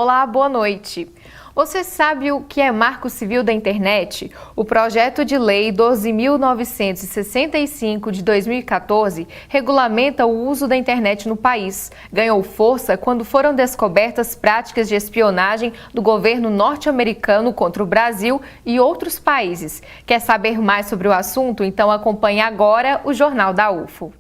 Olá, boa noite. Você sabe o que é Marco Civil da Internet? O projeto de lei 12.965 de 2014 regulamenta o uso da internet no país. Ganhou força quando foram descobertas práticas de espionagem do governo norte-americano contra o Brasil e outros países. Quer saber mais sobre o assunto? Então acompanhe agora o Jornal da UFO.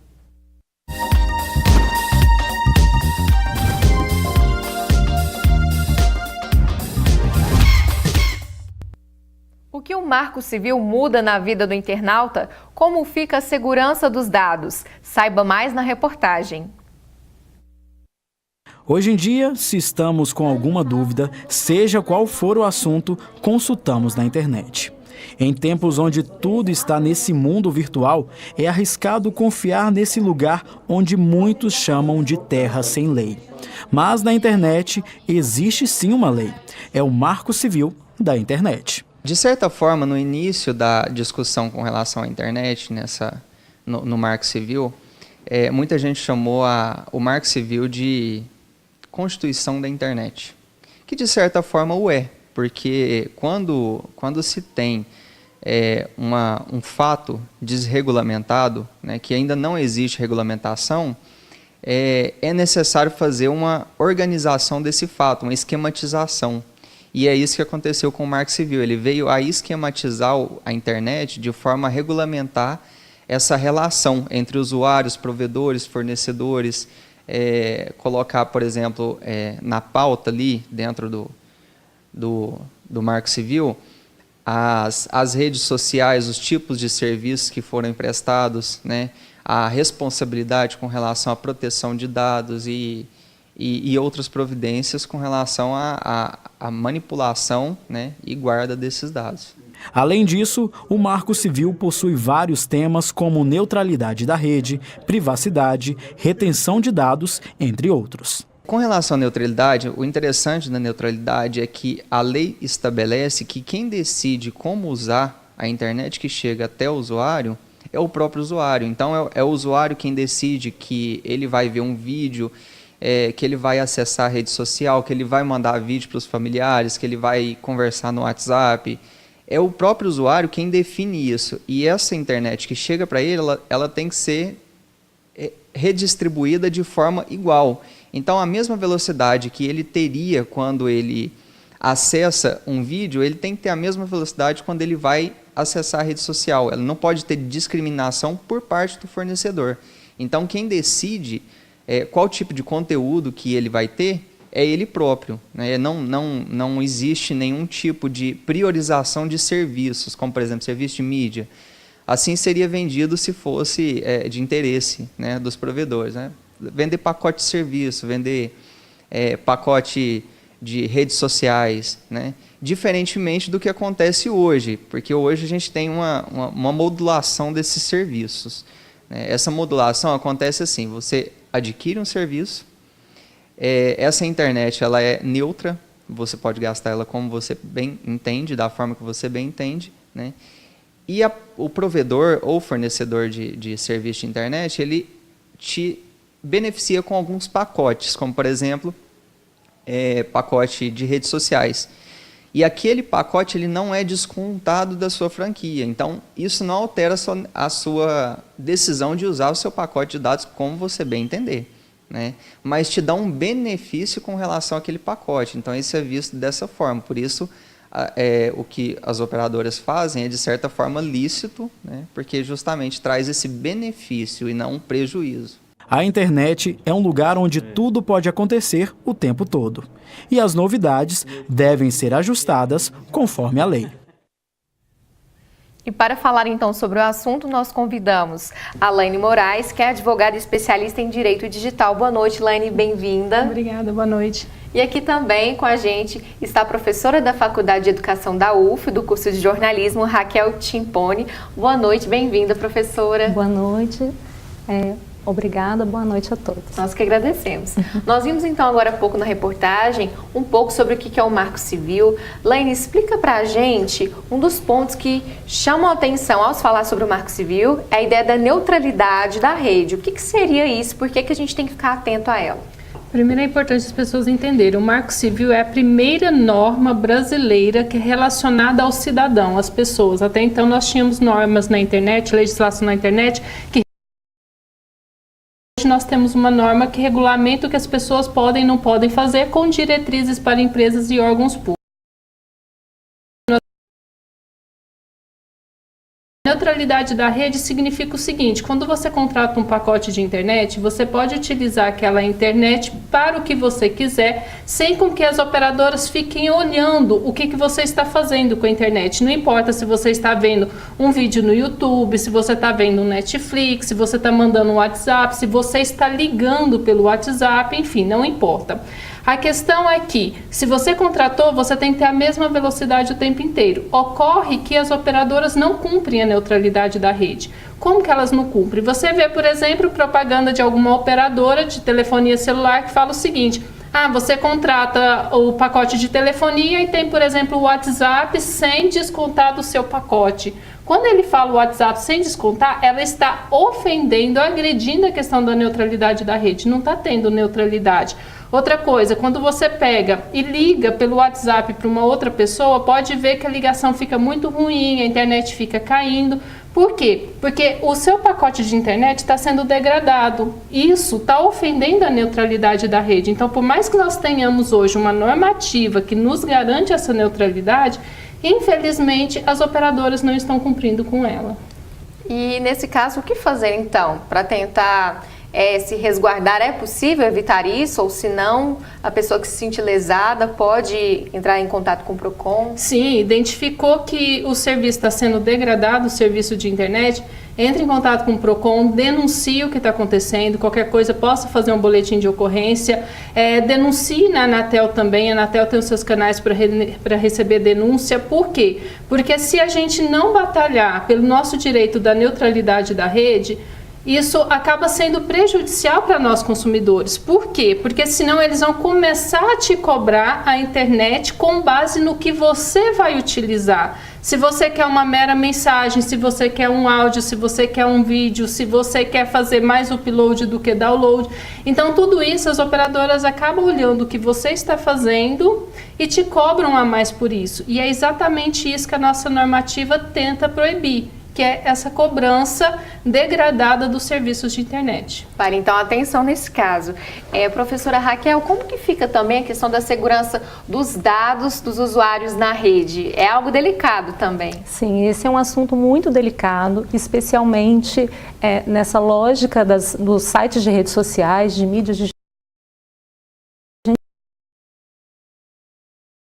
O que o Marco Civil muda na vida do internauta? Como fica a segurança dos dados? Saiba mais na reportagem. Hoje em dia, se estamos com alguma dúvida, seja qual for o assunto, consultamos na internet. Em tempos onde tudo está nesse mundo virtual, é arriscado confiar nesse lugar onde muitos chamam de terra sem lei. Mas na internet existe sim uma lei. É o Marco Civil da Internet. De certa forma, no início da discussão com relação à internet, no Marco Civil, muita gente chamou o Marco Civil de Constituição da Internet, que de certa forma o é, porque quando se tem um fato desregulamentado, né, que ainda não existe regulamentação, é necessário fazer uma organização desse fato, uma esquematização. E é isso que aconteceu com o Marco Civil. Ele veio a esquematizar a internet de forma a regulamentar essa relação entre usuários, provedores, fornecedores, colocar, por exemplo, na pauta ali, dentro do Marco Civil, as redes sociais, os tipos de serviços que foram emprestados, né, a responsabilidade com relação à proteção de dados e outras providências com relação à manipulação, né, e guarda desses dados. Além disso, o Marco Civil possui vários temas como neutralidade da rede, privacidade, retenção de dados, entre outros. Com relação à neutralidade, o interessante da neutralidade é que a lei estabelece que quem decide como usar a internet que chega até o usuário é o próprio usuário. Então é o usuário quem decide que ele vai ver um vídeo, que ele vai acessar a rede social, que ele vai mandar vídeo para os familiares, que ele vai conversar no WhatsApp. É o próprio usuário quem define isso. E essa internet que chega para ele, ela tem que ser redistribuída de forma igual. Então, a mesma velocidade que ele teria quando ele acessa um vídeo, ele tem que ter a mesma velocidade quando ele vai acessar a rede social. Ela não pode ter discriminação por parte do fornecedor. Então, quem decide qual tipo de conteúdo que ele vai ter é ele próprio, né? Não existe nenhum tipo de priorização de serviços, como, por exemplo, serviço de mídia. Assim seria vendido se fosse de interesse, né, dos provedores, né? Vender pacote de serviço, vender pacote de redes sociais, né? Diferentemente do que acontece hoje, porque hoje a gente tem uma modulação desses serviços. Essa modulação acontece assim: você adquire um serviço, essa internet ela é neutra, você pode gastar ela como você bem entende, da forma que você bem entende, né? E o provedor ou fornecedor de serviço de internet, ele te beneficia com alguns pacotes, como por exemplo, pacote de redes sociais. E aquele pacote ele não é descontado da sua franquia. Então, isso não altera a sua decisão de usar o seu pacote de dados como você bem entender, né? Mas te dá um benefício com relação àquele pacote. Então, isso é visto dessa forma. Por isso, o que as operadoras fazem é, de certa forma, lícito, né? Porque justamente traz esse benefício e não um prejuízo. A internet é um lugar onde tudo pode acontecer o tempo todo. E as novidades devem ser ajustadas conforme a lei. E para falar então sobre o assunto, nós convidamos a Laine Moraes, que é advogada especialista em Direito Digital. Boa noite, Laine, bem-vinda. Obrigada, boa noite. E aqui também com a gente está a professora da Faculdade de Educação da UF, do curso de jornalismo, Raquel Timpone. Boa noite, bem-vinda, professora. Boa noite. Obrigada, boa noite a todos. Nós que agradecemos. Nós vimos então agora há pouco na reportagem um pouco sobre o que é o Marco Civil. Laine, explica pra gente um dos pontos que chamam a atenção ao falar sobre o Marco Civil, é a ideia da neutralidade da rede. O que seria isso? Por que a gente tem que ficar atento a ela? Primeiro é importante as pessoas entenderem, o Marco Civil é a primeira norma brasileira que é relacionada ao cidadão, às pessoas. Até então nós tínhamos normas na internet, legislação na internet, que hoje nós temos uma norma que regulamenta o que as pessoas podem e não podem fazer com diretrizes para empresas e órgãos públicos. Neutralidade da rede significa o seguinte: quando você contrata um pacote de internet, você pode utilizar aquela internet para o que você quiser, sem com que as operadoras fiquem olhando o que você está fazendo com a internet. Não importa se você está vendo um vídeo no YouTube, se você está vendo um Netflix, se você está mandando um WhatsApp, se você está ligando pelo WhatsApp, enfim, não importa. A questão é que, se você contratou, você tem que ter a mesma velocidade o tempo inteiro. Ocorre que as operadoras não cumprem a neutralidade da rede. Como que elas não cumprem? Você vê, por exemplo, propaganda de alguma operadora de telefonia celular que fala o seguinte: você contrata o pacote de telefonia e tem, por exemplo, o WhatsApp sem descontar do seu pacote. Quando ele fala o WhatsApp sem descontar, ela está ofendendo, agredindo a questão da neutralidade da rede. Não está tendo neutralidade. Outra coisa, quando você pega e liga pelo WhatsApp para uma outra pessoa, pode ver que a ligação fica muito ruim, a internet fica caindo. Por quê? Porque o seu pacote de internet está sendo degradado. Isso está ofendendo a neutralidade da rede. Então, por mais que nós tenhamos hoje uma normativa que nos garante essa neutralidade, infelizmente as operadoras não estão cumprindo com ela. E nesse caso, o que fazer então para tentar se resguardar? É possível evitar isso? Ou se não, a pessoa que se sente lesada pode entrar em contato com o PROCON? Sim, identificou que o serviço está sendo degradado, o serviço de internet, entre em contato com o PROCON, denuncie o que está acontecendo, qualquer coisa possa fazer um boletim de ocorrência, denuncie na Anatel também. A Anatel tem os seus canais para receber denúncia. Por quê? Porque se a gente não batalhar pelo nosso direito da neutralidade da rede, isso acaba sendo prejudicial para nós consumidores. Por quê? Porque senão eles vão começar a te cobrar a internet com base no que você vai utilizar. Se você quer uma mera mensagem, se você quer um áudio, se você quer um vídeo, se você quer fazer mais upload do que download. Então tudo isso as operadoras acabam olhando o que você está fazendo e te cobram a mais por isso. E é exatamente isso que a nossa normativa tenta proibir, que é essa cobrança degradada dos serviços de internet. Para então, atenção nesse caso. Professora Raquel, como que fica também a questão da segurança dos dados dos usuários na rede? É algo delicado também. Sim, esse é um assunto muito delicado, especialmente nessa lógica dos sites de redes sociais, de mídias digitais.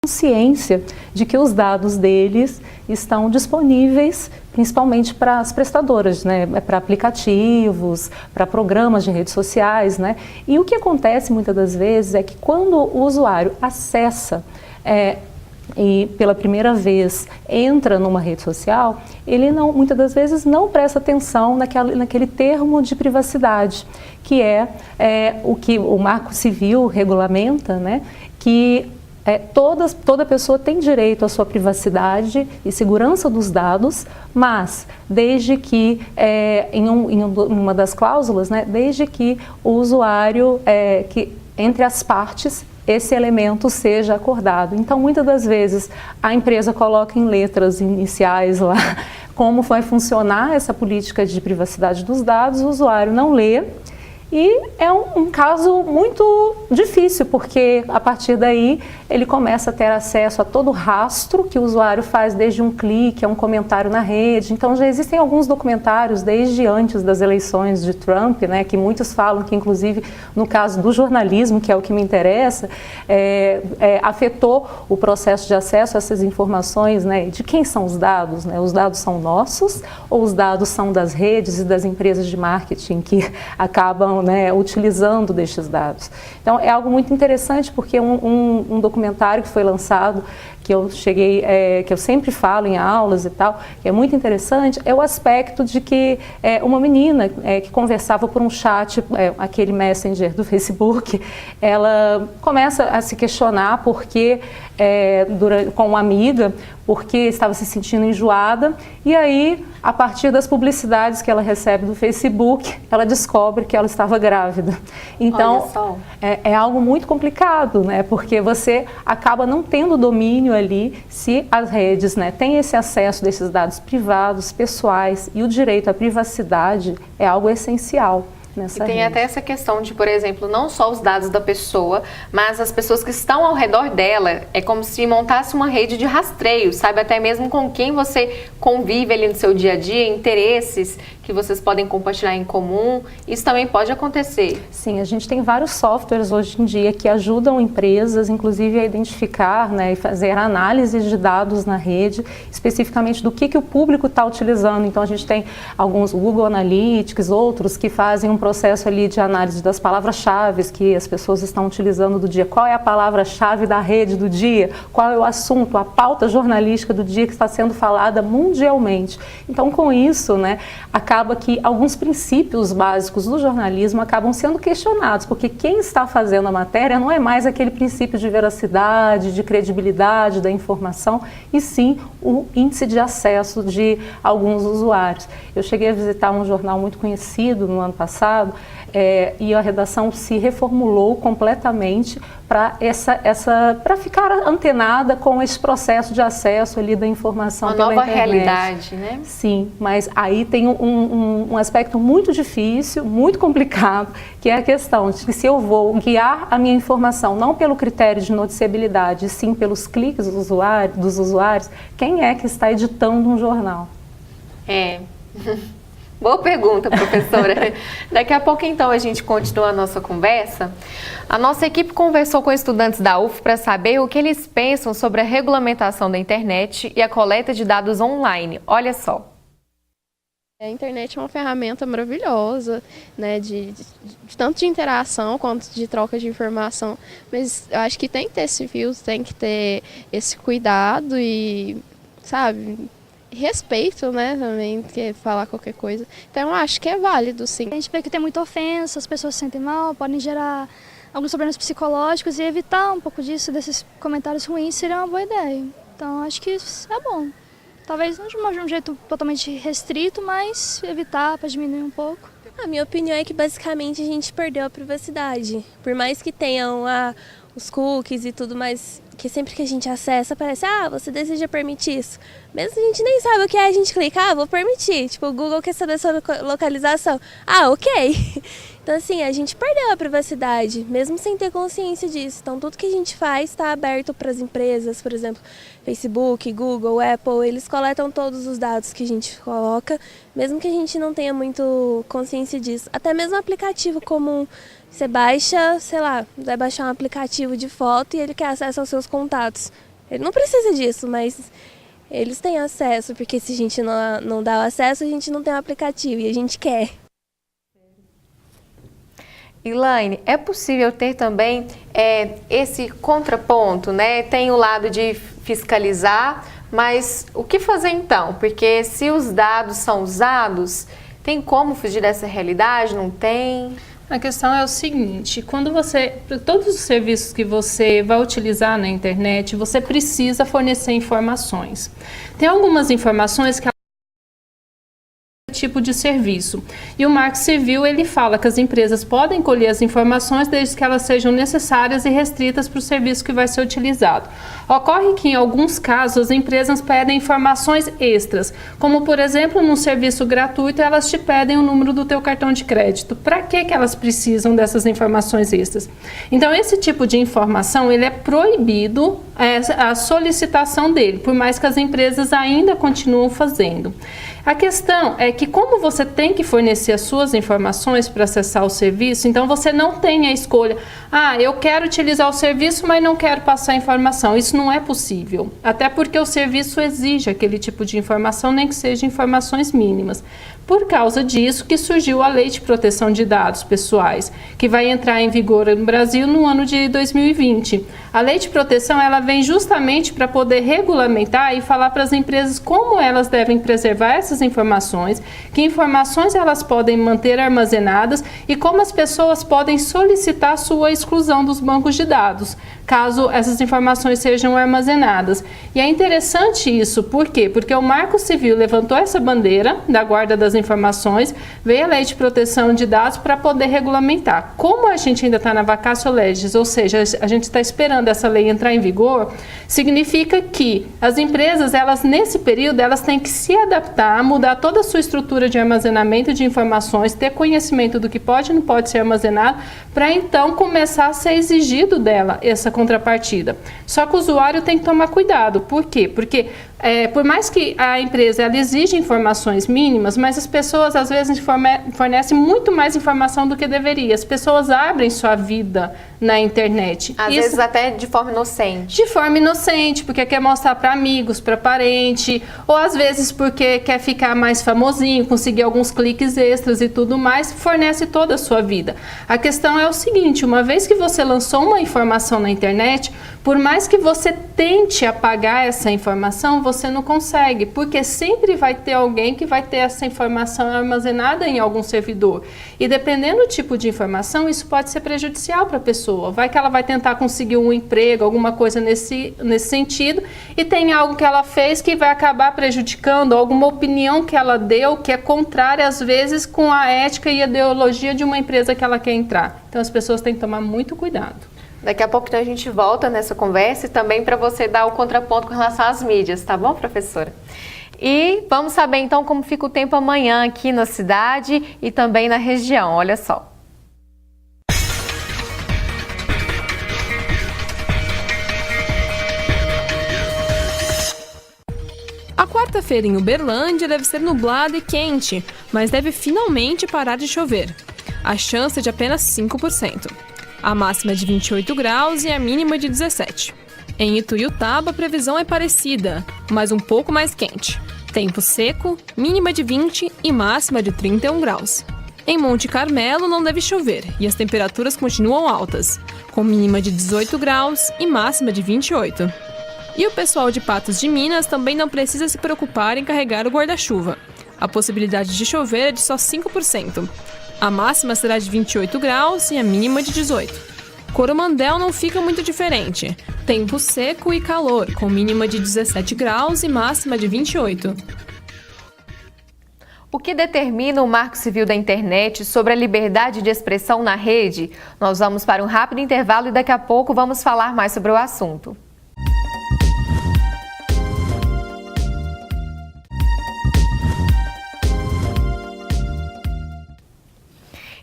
Ciência de que os dados deles estão disponíveis principalmente para as prestadoras, né? Para aplicativos, para programas de redes sociais, né? E o que acontece muitas das vezes é que quando o usuário acessa e pela primeira vez entra numa rede social, ele muitas das vezes não presta atenção naquele termo de privacidade, que é o que o Marco Civil regulamenta, né? Que toda pessoa tem direito à sua privacidade e segurança dos dados, mas desde que, em uma das cláusulas, né, desde que o usuário, que entre as partes, esse elemento seja acordado. Então, muitas das vezes, a empresa coloca em letras iniciais lá como vai funcionar essa política de privacidade dos dados, o usuário não lê. E é um caso muito difícil, porque a partir daí ele começa a ter acesso a todo o rastro que o usuário faz, desde um clique a um comentário na rede. Então já existem alguns documentários desde antes das eleições de Trump, né, que muitos falam que, inclusive, no caso do jornalismo, que é o que me interessa, afetou o processo de acesso a essas informações, né, de quem são os dados, né? Os dados são nossos ou os dados são das redes e das empresas de marketing que acabam, né, utilizando destes dados. Então é algo muito interessante, porque um documentário que foi lançado, que eu sempre falo em aulas e tal, que é muito interessante, é o aspecto de que uma menina que conversava por um chat, aquele Messenger do Facebook, ela começa a se questionar porque, com uma amiga, porque estava se sentindo enjoada, e aí, a partir das publicidades que ela recebe do Facebook, ela descobre que ela está estava grávida. Então, é algo muito complicado, né? Porque você acaba não tendo domínio ali se as redes, né, têm esse acesso desses dados privados, pessoais, e o direito à privacidade é algo essencial. E tem até essa questão de, por exemplo, não só os dados da pessoa, mas as pessoas que estão ao redor dela. É como se montasse uma rede de rastreio, sabe? Até mesmo com quem você convive ali no seu dia a dia, interesses que vocês podem compartilhar em comum. Isso também pode acontecer. Sim, a gente tem vários softwares hoje em dia que ajudam empresas, inclusive, a identificar, né, e fazer análises de dados na rede, especificamente do que o público está utilizando. Então, a gente tem alguns Google Analytics, outros que fazem um processo ali de análise das palavras-chave que as pessoas estão utilizando do dia. Qual é a palavra-chave da rede do dia? Qual é o assunto, a pauta jornalística do dia que está sendo falada mundialmente? Então, com isso, né, acaba que alguns princípios básicos do jornalismo acabam sendo questionados, porque quem está fazendo a matéria não é mais aquele princípio de veracidade, de credibilidade da informação, e sim o índice de acesso de alguns usuários. Eu cheguei a visitar um jornal muito conhecido no ano passado, e a redação se reformulou completamente para ficar antenada com esse processo de acesso ali da informação pela internet. Uma nova realidade, né? Sim, mas aí tem um aspecto muito difícil, muito complicado, que é a questão de que se eu vou guiar a minha informação não pelo critério de noticiabilidade, sim pelos cliques dos usuários, quem é que está editando um jornal? Boa pergunta, professora. Daqui a pouco, então, a gente continua a nossa conversa. A nossa equipe conversou com estudantes da UF para saber o que eles pensam sobre a regulamentação da internet e a coleta de dados online. Olha só. A internet é uma ferramenta maravilhosa, né, de tanto de interação quanto de troca de informação, mas eu acho que tem que ter esse filtro, tem que ter esse cuidado e, sabe, respeito, né, também, que falar qualquer coisa. Então eu acho que é válido, sim. A gente vê que tem muita ofensa, as pessoas se sentem mal, podem gerar alguns problemas psicológicos, e evitar um pouco disso, desses comentários ruins, seria uma boa ideia. Então acho que isso é bom. Talvez não de um jeito totalmente restrito, mas evitar para diminuir um pouco. A minha opinião é que basicamente a gente perdeu a privacidade. Por mais que tenham os cookies e tudo mais, que sempre que a gente acessa parece, você deseja permitir isso. Mesmo que a gente nem sabe o que é, a gente clica, vou permitir. Tipo, o Google quer saber sua localização. Ok. Então, assim, a gente perdeu a privacidade, mesmo sem ter consciência disso. Então, tudo que a gente faz está aberto para as empresas, por exemplo, Facebook, Google, Apple, eles coletam todos os dados que a gente coloca, mesmo que a gente não tenha muito consciência disso. Até mesmo um aplicativo comum, você baixa, sei lá, vai baixar um aplicativo de foto e ele quer acesso aos seus contatos. Ele não precisa disso, mas eles têm acesso, porque se a gente não dá o acesso, a gente não tem o aplicativo e a gente quer. Elaine, é possível ter também esse contraponto, né? Tem o lado de fiscalizar, mas o que fazer então? Porque se os dados são usados, tem como fugir dessa realidade? Não tem? A questão é o seguinte, todos os serviços que você vai utilizar na internet, você precisa fornecer informações. Tem algumas informações que tipo de serviço. E o Marco Civil, ele fala que as empresas podem colher as informações desde que elas sejam necessárias e restritas para o serviço que vai ser utilizado. Ocorre que, em alguns casos, as empresas pedem informações extras, como, por exemplo, num serviço gratuito, elas te pedem o número do teu cartão de crédito. Para que elas precisam dessas informações extras? Então, esse tipo de informação, ele é proibido a solicitação dele, por mais que as empresas ainda continuam fazendo. A questão é que, como você tem que fornecer as suas informações para acessar o serviço, então você não tem a escolha. Eu quero utilizar o serviço, mas não quero passar a informação. Isso não é possível. Até porque o serviço exige aquele tipo de informação, nem que seja informações mínimas. Por causa disso que surgiu a Lei de Proteção de Dados Pessoais, que vai entrar em vigor no Brasil no ano de 2020. A Lei de Proteção, ela vem justamente para poder regulamentar e falar para as empresas como elas devem preservar essas essas informações, que informações elas podem manter armazenadas e como as pessoas podem solicitar sua exclusão dos bancos de dados, caso essas informações sejam armazenadas. E é interessante isso, por quê? Porque o Marco Civil levantou essa bandeira da guarda das informações, veio a Lei de Proteção de Dados para poder regulamentar. Como a gente ainda está na vacatio legis, ou seja, a gente está esperando essa lei entrar em vigor, significa que as empresas, elas nesse período, elas têm que se adaptar, mudar toda a sua estrutura de armazenamento de informações, ter conhecimento do que pode e não pode ser armazenado, para então começar a ser exigido dela essa contrapartida. Só que o usuário tem que tomar cuidado. Por quê? Porque por mais que a empresa ela exige informações mínimas, mas as pessoas às vezes fornecem muito mais informação do que deveria. As pessoas abrem sua vida na internet. Às vezes até de forma inocente. De forma inocente, porque quer mostrar para amigos, para parente, ou às vezes porque quer ficar mais famosinho, conseguir alguns cliques extras e tudo mais, fornece toda a sua vida. A questão é o seguinte, uma vez que você lançou uma informação na internet, por mais que você tente apagar essa informação, você não consegue, porque sempre vai ter alguém que vai ter essa informação armazenada em algum servidor. E dependendo do tipo de informação, isso pode ser prejudicial para a pessoa. Vai que ela vai tentar conseguir um emprego, alguma coisa nesse sentido, e tem algo que ela fez que vai acabar prejudicando, alguma opinião que ela deu que é contrária, às vezes, com a ética e a ideologia de uma empresa que ela quer entrar. Então, as pessoas têm que tomar muito cuidado. Daqui a pouco então, a gente volta nessa conversa e também para você dar o contraponto com relação às mídias, tá bom, professora? E vamos saber então como fica o tempo amanhã aqui na cidade e também na região, olha só. A quarta-feira em Uberlândia deve ser nublada e quente, mas deve finalmente parar de chover. A chance é de apenas 5%. A máxima é de 28 graus e a mínima de 17. Em Ituiutaba, a previsão é parecida, mas um pouco mais quente. Tempo seco, mínima de 20 e máxima de 31 graus. Em Monte Carmelo não deve chover e as temperaturas continuam altas, com mínima de 18 graus e máxima de 28. E o pessoal de Patos de Minas também não precisa se preocupar em carregar o guarda-chuva. A possibilidade de chover é de só 5%. A máxima será de 28 graus e a mínima de 18. Coromandel não fica muito diferente. Tempo seco e calor, com mínima de 17 graus e máxima de 28. O que determina o Marco Civil da Internet sobre a liberdade de expressão na rede? Nós vamos para um rápido intervalo e daqui a pouco vamos falar mais sobre o assunto.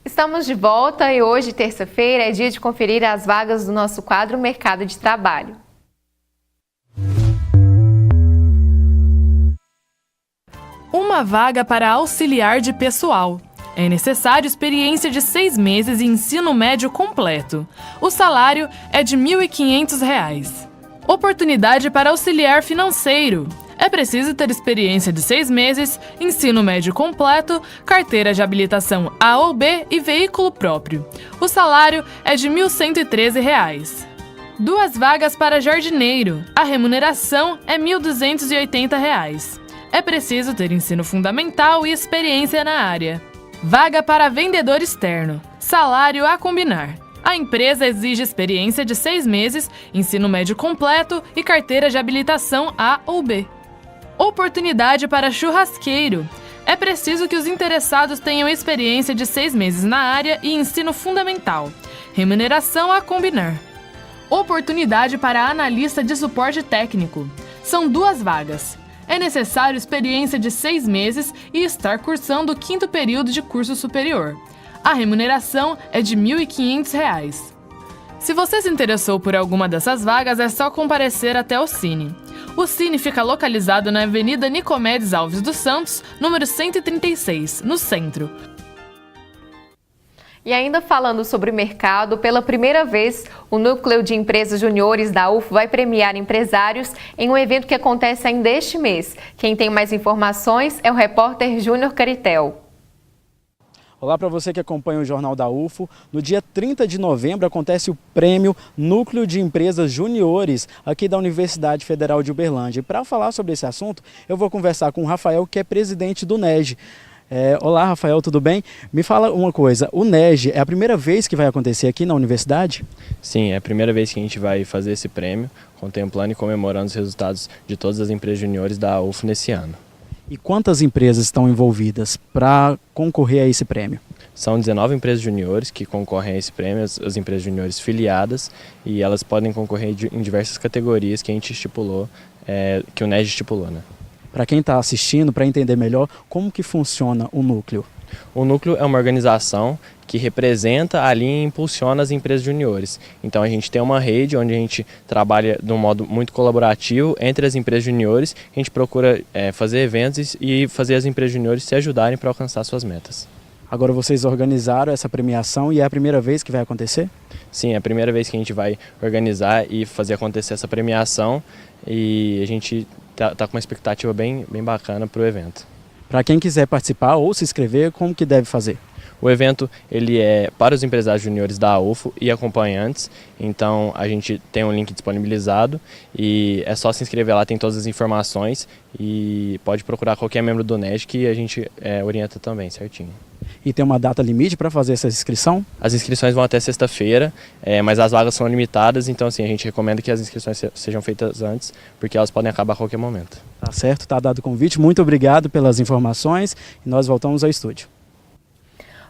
Estamos de volta e hoje, terça-feira, é dia de conferir as vagas do nosso quadro Mercado de Trabalho. Uma vaga para auxiliar de pessoal. É necessário experiência de 6 meses e ensino médio completo. O salário é de R$ 1.500. Oportunidade para auxiliar financeiro. É preciso ter experiência de 6 meses, ensino médio completo, carteira de habilitação A ou B e veículo próprio. O salário é de R$ 1.113. 2 vagas para jardineiro. A remuneração é R$ 1.280. É preciso ter ensino fundamental e experiência na área. Vaga para vendedor externo. Salário a combinar. A empresa exige experiência de 6 meses, ensino médio completo e carteira de habilitação A ou B. Oportunidade para churrasqueiro. É preciso que os interessados tenham experiência de 6 meses na área e ensino fundamental. Remuneração a combinar. Oportunidade para analista de suporte técnico. São 2 vagas. É necessário experiência de 6 meses e estar cursando o 5º período de curso superior. A remuneração é de R$ 1.500. Se você se interessou por alguma dessas vagas, é só comparecer até o Cine. O Cine fica localizado na Avenida Nicomedes Alves dos Santos, número 136, no centro. E ainda falando sobre o mercado, pela primeira vez, o Núcleo de Empresas Juniores da UF vai premiar empresários em um evento que acontece ainda este mês. Quem tem mais informações é o repórter Júnior Caritel. Olá para você que acompanha o Jornal da UFO. No dia 30 de novembro acontece o Prêmio Núcleo de Empresas Juniores aqui da Universidade Federal de Uberlândia. E para falar sobre esse assunto, eu vou conversar com o Rafael, que é presidente do NEG. Olá, Rafael, tudo bem? Me fala uma coisa, o NEG é a primeira vez que vai acontecer aqui na universidade? Sim, é a primeira vez que a gente vai fazer esse prêmio, contemplando e comemorando os resultados de todas as empresas juniores da UFO nesse ano. E quantas empresas estão envolvidas para concorrer a esse prêmio? São 19 empresas juniores que concorrem a esse prêmio, as empresas juniores filiadas, e elas podem concorrer em diversas categorias que a gente estipulou, que o NEG estipulou, né? Para quem está assistindo, para entender melhor, como que funciona o núcleo? O núcleo é uma organização que representa ali e impulsiona as empresas juniores. Então a gente tem uma rede onde a gente trabalha de um modo muito colaborativo entre as empresas juniores. A gente procura fazer eventos e fazer as empresas juniores se ajudarem para alcançar suas metas. Agora vocês organizaram essa premiação e é a primeira vez que vai acontecer? Sim, é a primeira vez que a gente vai organizar e fazer acontecer essa premiação e a gente tá com uma expectativa bem bacana para o evento. Para quem quiser participar ou se inscrever, como que deve fazer? O evento ele é para os empresários juniores da UFO e acompanhantes, então a gente tem um link disponibilizado e é só se inscrever lá, tem todas as informações e pode procurar qualquer membro do NEG que a gente orienta também certinho. E tem uma data limite para fazer essa inscrição? As inscrições vão até sexta-feira, mas as vagas são limitadas, então assim, a gente recomenda que as inscrições sejam feitas antes, porque elas podem acabar a qualquer momento. Tá certo, tá dado o convite. Muito obrigado pelas informações e nós voltamos ao estúdio.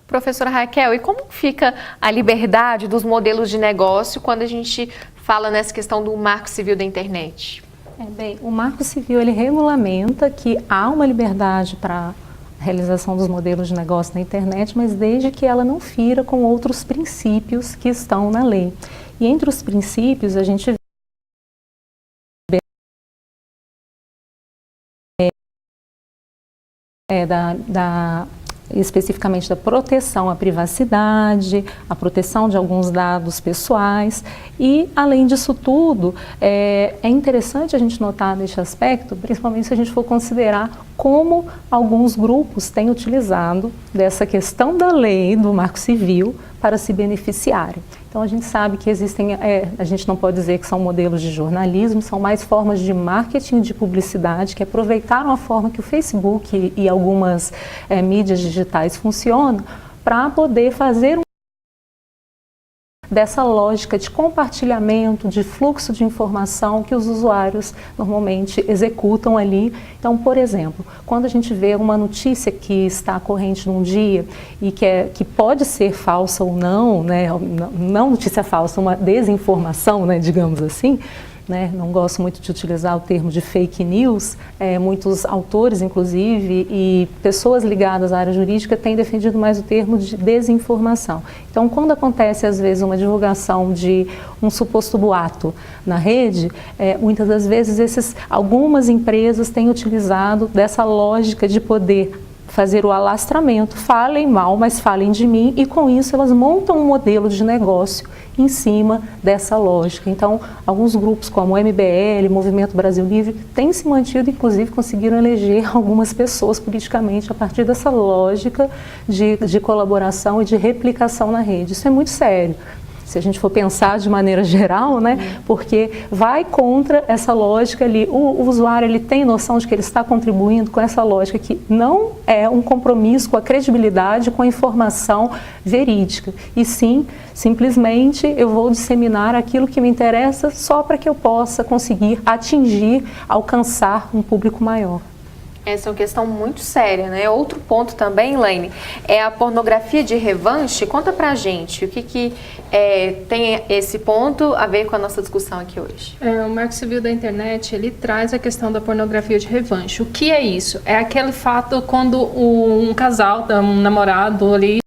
Professora Raquel, e como fica a liberdade dos modelos de negócio quando a gente fala nessa questão do Marco Civil da internet? Bem, o Marco Civil ele regulamenta que há uma liberdade para realização dos modelos de negócio na internet, mas desde que ela não fira com outros princípios que estão na lei. E entre os princípios a gente vê especificamente da proteção à privacidade, a proteção de alguns dados pessoais e, além disso tudo, é interessante a gente notar neste aspecto, principalmente se a gente for considerar como alguns grupos têm utilizado dessa questão da lei do Marco Civil para se beneficiarem. Então a gente sabe que existem, a gente não pode dizer que são modelos de jornalismo, são mais formas de marketing, de publicidade, que aproveitaram a forma que o Facebook e algumas mídias digitais funcionam para poder fazer dessa lógica de compartilhamento, de fluxo de informação que os usuários normalmente executam ali. Então, por exemplo, quando a gente vê uma notícia que está corrente num dia e que pode ser falsa ou não, né, não notícia falsa, uma desinformação, né, digamos assim, né, não gosto muito de utilizar o termo de fake news, muitos autores, inclusive, e pessoas ligadas à área jurídica têm defendido mais o termo de desinformação. Então, quando acontece, às vezes, uma divulgação de um suposto boato na rede, muitas das vezes algumas empresas têm utilizado dessa lógica de poder fazer o alastramento, falem mal, mas falem de mim, e com isso elas montam um modelo de negócio em cima dessa lógica. Então, alguns grupos como o MBL, Movimento Brasil Livre, têm se mantido, inclusive conseguiram eleger algumas pessoas politicamente a partir dessa lógica de colaboração e de replicação na rede. Isso é muito sério. Se a gente for pensar de maneira geral, né, porque vai contra essa lógica ali, o usuário ele tem noção de que ele está contribuindo com essa lógica que não é um compromisso com a credibilidade, com a informação verídica, e sim, simplesmente eu vou disseminar aquilo que me interessa só para que eu possa conseguir atingir, alcançar um público maior. Essa é uma questão muito séria, né? Outro ponto também, Elaine, é a pornografia de revanche. Conta pra gente o que tem esse ponto a ver com a nossa discussão aqui hoje. O Marco Civil da internet, ele traz a questão da pornografia de revanche. O que é isso? É aquele fato quando um casal, um namorado ali,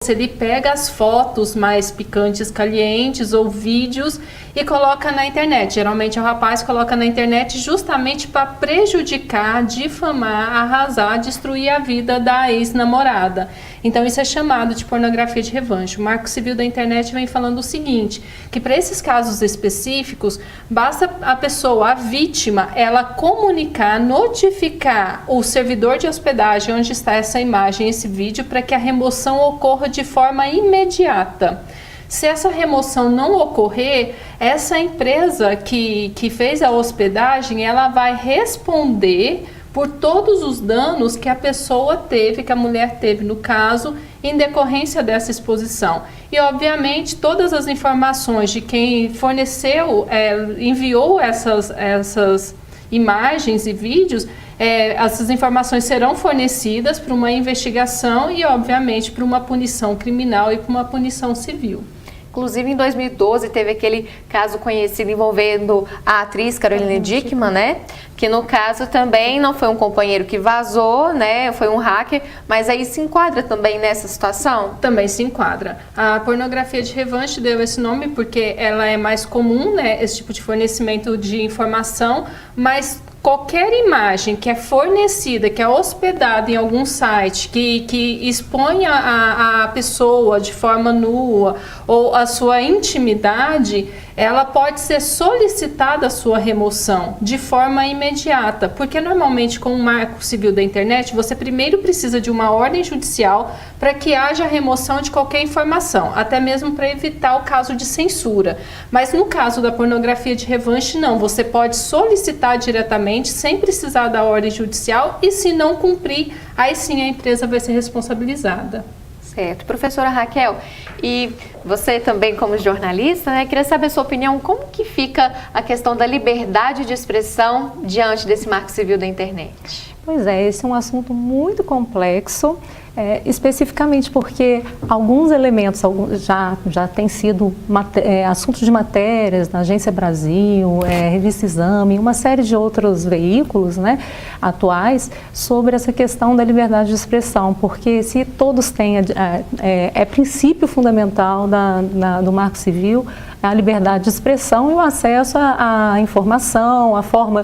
ele pega as fotos mais picantes, calientes ou vídeos e coloca na internet. Geralmente o rapaz coloca na internet justamente para prejudicar, difamar, arrasar, destruir a vida da ex-namorada. Então isso é chamado de pornografia de revanche. O Marco Civil da Internet vem falando o seguinte, que para esses casos específicos, basta a pessoa, a vítima, ela comunicar, notificar o servidor de hospedagem onde está essa imagem, esse vídeo, para que a remoção ocorra de forma imediata. Se essa remoção não ocorrer, essa empresa que fez a hospedagem, ela vai responder por todos os danos que a pessoa teve, que a mulher teve no caso, em decorrência dessa exposição. E, obviamente, todas as informações de quem forneceu, enviou essas imagens e vídeos, essas informações serão fornecidas para uma investigação e, obviamente, para uma punição criminal e para uma punição civil. Inclusive, em 2012, teve aquele caso conhecido envolvendo a atriz Carolina Dickmann, né? Que no caso também não foi um companheiro que vazou, né? Foi um hacker, mas aí se enquadra também nessa situação? Também se enquadra. A pornografia de revanche deu esse nome porque ela é mais comum, né? Esse tipo de fornecimento de informação, mas qualquer imagem que é fornecida, que é hospedada em algum site, que expõe a pessoa de forma nua ou a sua intimidade, ela pode ser solicitada a sua remoção de forma imediata, porque normalmente com o Marco Civil da Internet, você primeiro precisa de uma ordem judicial para que haja remoção de qualquer informação, até mesmo para evitar o caso de censura. Mas no caso da pornografia de revanche, não, você pode solicitar diretamente, sem precisar da ordem judicial, e se não cumprir, aí sim a empresa vai ser responsabilizada. Certo. Professora Raquel, e você também como jornalista, né, queria saber a sua opinião, como que fica a questão da liberdade de expressão diante desse Marco Civil da Internet? Pois é, esse é um assunto muito complexo, especificamente porque alguns elementos já têm sido assuntos de matérias na Agência Brasil, Revista Exame, uma série de outros veículos, né, atuais sobre essa questão da liberdade de expressão, porque se todos têm, princípio fundamental do Marco Civil, a liberdade de expressão e o acesso à informação, a forma,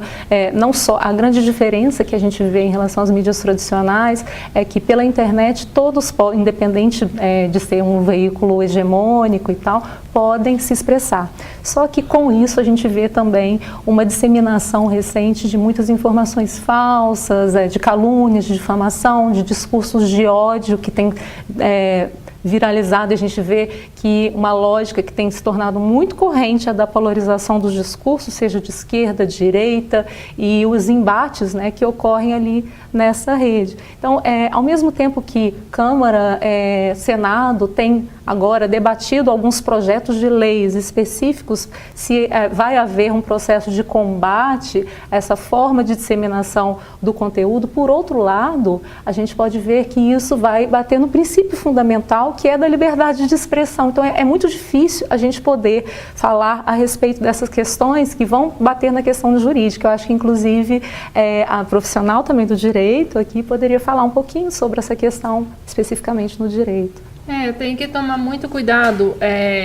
não só, a grande diferença que a gente vê em relação às mídias tradicionais é que pela internet todos podem, independente de ser um veículo hegemônico e tal, podem se expressar. Só que com isso a gente vê também uma disseminação recente de muitas informações falsas, de calúnias, de difamação, de discursos de ódio que tem viralizado. A gente vê que uma lógica que tem se tornado muito corrente é a da polarização dos discursos, seja de esquerda, de direita, e os embates, né, que ocorrem ali nessa rede. Então, ao mesmo tempo que Câmara, Senado tem agora debatido alguns projetos de leis específicos, se vai haver um processo de combate a essa forma de disseminação do conteúdo, por outro lado, a gente pode ver que isso vai bater no princípio fundamental, que é da liberdade de expressão. Então, é muito difícil a gente poder falar a respeito dessas questões que vão bater na questão jurídica. Eu acho que, inclusive, a profissional também do direito aqui poderia falar um pouquinho sobre essa questão, especificamente no direito. Tem que tomar muito cuidado.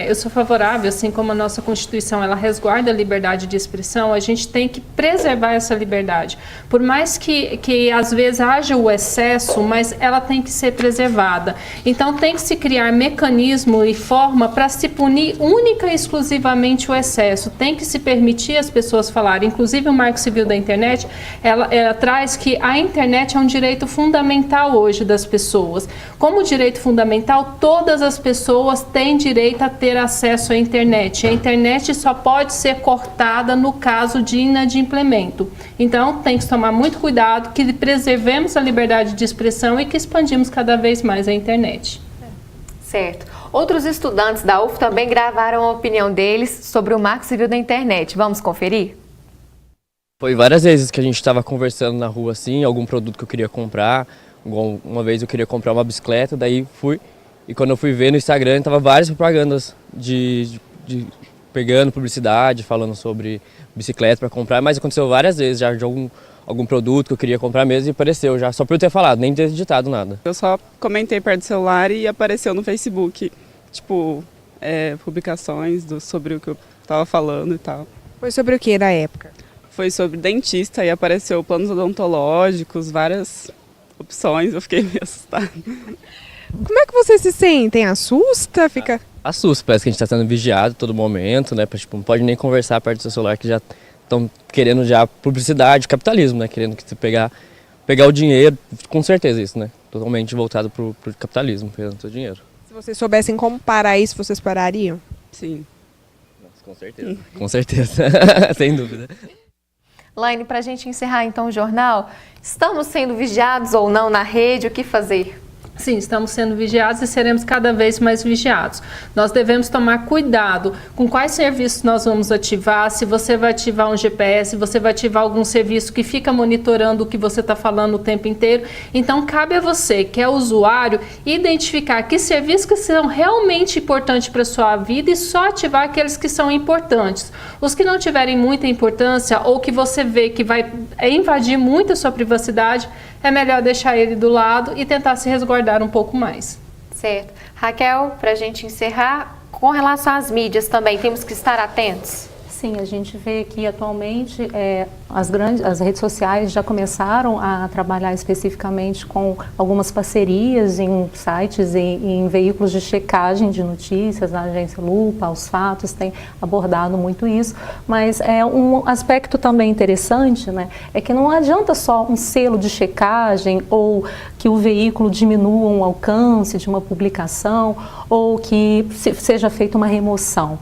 Eu sou favorável, assim como a nossa Constituição, ela resguarda a liberdade de expressão, a gente tem que preservar essa liberdade. Por mais que às vezes haja o excesso, mas ela tem que ser preservada. Então tem que se criar mecanismo e forma para se punir única e exclusivamente o excesso. Tem que se permitir as pessoas falarem. Inclusive o Marco Civil da Internet, ela traz que a internet é um direito fundamental hoje das pessoas. Como direito fundamental, todas as pessoas têm direito a ter acesso à internet. A internet só pode ser cortada no caso de inadimplemento. Então, tem que tomar muito cuidado, que preservemos a liberdade de expressão e que expandimos cada vez mais a internet. Certo. Outros estudantes da UF também gravaram a opinião deles sobre o Marco Civil da Internet. Vamos conferir? Foi várias vezes que a gente estava conversando na rua, assim, algum produto que eu queria comprar. Uma vez eu queria comprar uma bicicleta, daí fui. E quando eu fui ver no Instagram, tava várias propagandas de pegando publicidade, falando sobre bicicleta para comprar, mas aconteceu várias vezes já de algum produto que eu queria comprar mesmo e apareceu já, só por eu ter falado, nem ter digitado nada. Eu só comentei perto do celular e apareceu no Facebook, tipo, publicações sobre o que eu tava falando e tal. Foi sobre o que na época? Foi sobre dentista e apareceu planos odontológicos, várias opções, eu fiquei meio assustada. Como é que vocês se sentem? Assusta? Fica... Assusta, parece que a gente está sendo vigiado todo momento, né? Tipo, não pode nem conversar perto do seu celular, que já estão querendo já publicidade, capitalismo, né? Querendo que você pegar o dinheiro, com certeza isso, né? Totalmente voltado pro capitalismo, pegando o seu dinheiro. Se vocês soubessem como parar isso, vocês parariam? Sim. Nossa, com certeza. Com certeza, sem dúvida. Laine, para a gente encerrar então o jornal, estamos sendo vigiados ou não na rede? O que fazer? Sim, estamos sendo vigiados e seremos cada vez mais vigiados. Nós devemos tomar cuidado com quais serviços nós vamos ativar, se você vai ativar um GPS, se você vai ativar algum serviço que fica monitorando o que você está falando o tempo inteiro. Então, cabe a você, que é usuário, identificar que serviços que são realmente importantes para a sua vida e só ativar aqueles que são importantes. Os que não tiverem muita importância ou que você vê que vai invadir muito a sua privacidade, é melhor deixar ele do lado e tentar se resguardar um pouco mais. Certo. Raquel, para a gente encerrar, com relação às mídias também, temos que estar atentos? Sim, a gente vê que atualmente as redes sociais já começaram a trabalhar especificamente com algumas parcerias em sites e em veículos de checagem de notícias, a agência Lupa, os Fatos tem abordado muito isso, mas um aspecto também interessante, né, é que não adianta só um selo de checagem ou que o veículo diminua o alcance de uma publicação ou que seja feita uma remoção.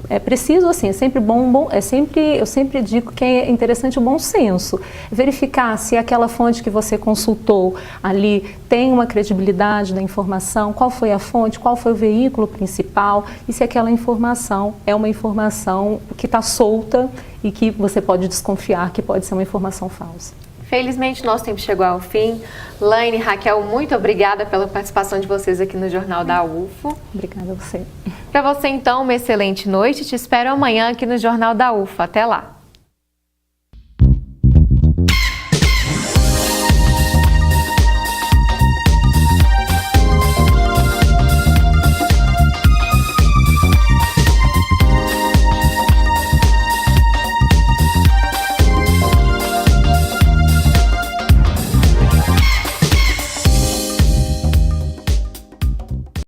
É preciso, assim, eu sempre digo que é interessante o bom senso, verificar se aquela fonte que você consultou ali tem uma credibilidade da informação, qual foi a fonte, qual foi o veículo principal e se aquela informação é uma informação que está solta e que você pode desconfiar que pode ser uma informação falsa. Felizmente, nosso tempo chegou ao fim. Laine, Raquel, muito obrigada pela participação de vocês aqui no Jornal da UFO. Obrigada a você. Para você, então, uma excelente noite. Te espero amanhã aqui no Jornal da UFO. Até lá.